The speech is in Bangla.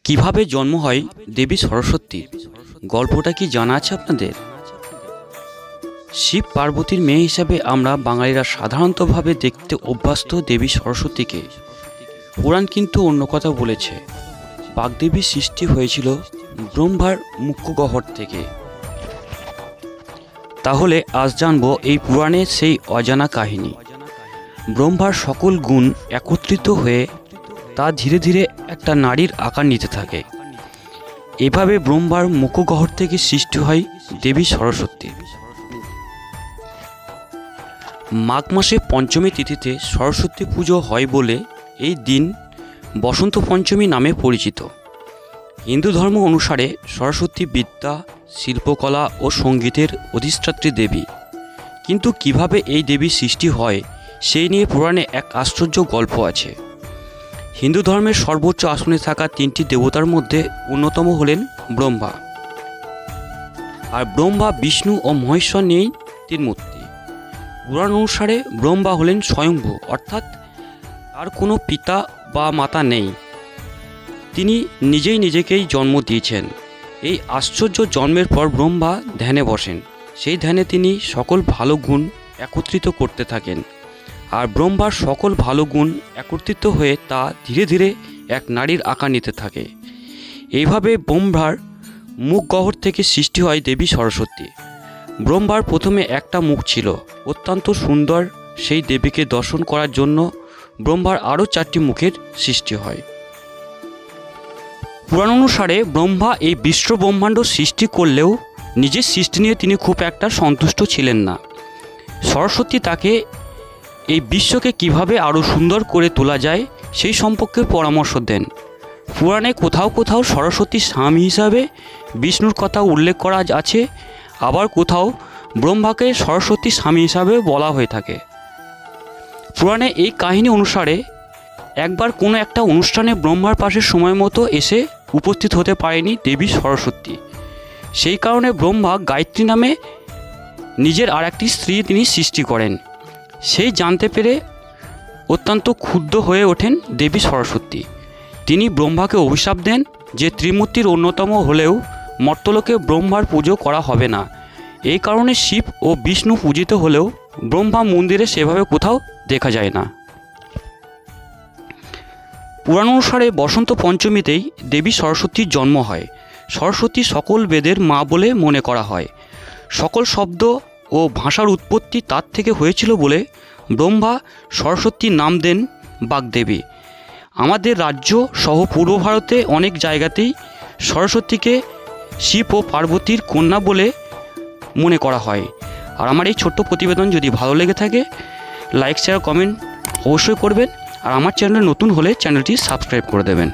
কিভাবে জন্ম হয় দেবী সরস্বতীর গল্পটা কি জানা আছে আপনাদের? শিব পার্বতীর মেয়ে হিসাবে আমরা বাঙালিরা সাধারণতভাবে দেখতে অভ্যস্ত দেবী সরস্বতীকে। পুরাণ কিন্তু অন্য কথা বলেছে। বাগদেবীর সৃষ্টি হয়েছিল ব্রহ্মার মুখ্য গহ্বর থেকে। তাহলে আজ জানব এই পুরাণের সেই অজানা কাহিনী। ব্রহ্মার সকল গুণ একত্রিত হয়ে তা ধীরে ধীরে একটা নারীর আকার নিতে থাকে। এভাবে ব্রহ্মার মুখগহ্বর থেকে সৃষ্টি হয় দেবী সরস্বতী। মাঘ মাসে পঞ্চমী তিথিতে সরস্বতী পুজো হয় বলে এই দিন বসন্ত পঞ্চমী নামে পরিচিত। হিন্দু ধর্ম অনুসারে সরস্বতী বিদ্যা, শিল্পকলা ও সঙ্গীতের অধিষ্ঠাত্রী দেবী। কিন্তু কিভাবে এই দেবীর সৃষ্টি হয় সেই নিয়ে পুরাণে এক আশ্চর্য গল্প আছে। হিন্দু ধর্মের সর্বোচ্চ আসনে থাকা তিনটি দেবতার মধ্যে অন্যতম হলেন ব্রহ্মা। আর ব্রহ্মা, বিষ্ণু ও মহেশ্বর নিয়েই তিন মূর্তি। পুরাণ অনুসারে ব্রহ্মা হলেন স্বয়ম্ভু, অর্থাৎ তার কোনো পিতা বা মাতা নেই। তিনি নিজেই নিজেকেই জন্ম দিয়েছেন। এই আশ্চর্য জন্মের পর ব্রহ্মা ধ্যানে বসেন। সেই ধ্যানে তিনি সকল ভালো গুণ একত্রিত করতে থাকেন। আর ব্রহ্মার সকল ভালো গুণ একত্রিত হয়ে তা ধীরে ধীরে এক নারীর আকার নিতে থাকে। এইভাবে ব্রহ্মার মুখ গহ্বর থেকে সৃষ্টি হয় দেবী সরস্বতী। ব্রহ্মার প্রথমে একটা মুখ ছিল, অত্যন্ত সুন্দর। সেই দেবীকে দর্শন করার জন্য ব্রহ্মার আরও 4টি মুখের সৃষ্টি হয়। পুরাণ অনুসারে ব্রহ্মা এই বিশ্ব ব্রহ্মাণ্ড সৃষ্টি করলেও নিজের সৃষ্টি নিয়ে তিনি খুব একটা সন্তুষ্ট ছিলেন না। সরস্বতী তাকে এই বিশ্বকে কিভাবে আরও সুন্দর করে তোলা যায় সেই সম্পর্কে পরামর্শ দেন। পুরাণে কোথাও কোথাও সরস্বতীর স্বামী হিসাবে বিষ্ণুর কথা উল্লেখ করা আছে, আবার কোথাও ব্রহ্মাকে সরস্বতীর স্বামী হিসাবে বলা হয়ে থাকে। পুরাণে এই কাহিনী অনুসারে একবার কোনো একটা অনুষ্ঠানে ব্রহ্মার পাশে সময় মতো এসে উপস্থিত হতে পারেনি দেবী সরস্বতী। সেই কারণে ব্রহ্মা গায়ত্রী নামে নিজের আর একটি স্ত্রী তিনি সৃষ্টি করেন। সেই জানতে পেরে অত্যন্ত ক্ষুব্ধ হয়ে ওঠেন দেবী সরস্বতী। তিনি ব্রহ্মাকে অভিশাপ দেন যে ত্রিমূর্তির অন্যতম হলেও মর্তলোকে ব্রহ্মার পুজো করা হবে না। এই কারণে শিব ও বিষ্ণু পূজিত হলেও ব্রহ্মা মন্দিরে সেভাবে কোথাও দেখা যায় না। পুরাণ অনুসারে বসন্ত পঞ্চমীতেই দেবী সরস্বতীর জন্ম হয়। সরস্বতী সকল বেদের মা বলে মনে করা হয়। সকল শব্দ ও ভাষার উৎপত্তি তার থেকে হয়েছিল বলে ব্রহ্মা সরস্বতীর নাম দেন বাগদেবী। আমাদের রাজ্য সহ পূর্ব ভারতে অনেক জায়গাতেই সরস্বতীকে শিব ও পার্বতীর কন্যা বলে মনে করা হয়। আর আমার এই ছোট্ট প্রতিবেদন যদি ভালো লেগে থাকে, লাইক, শেয়ার, কমেন্ট অবশ্যই করবেন। আর আমার চ্যানেলে নতুন হলে চ্যানেলটি সাবস্ক্রাইব করে দেবেন।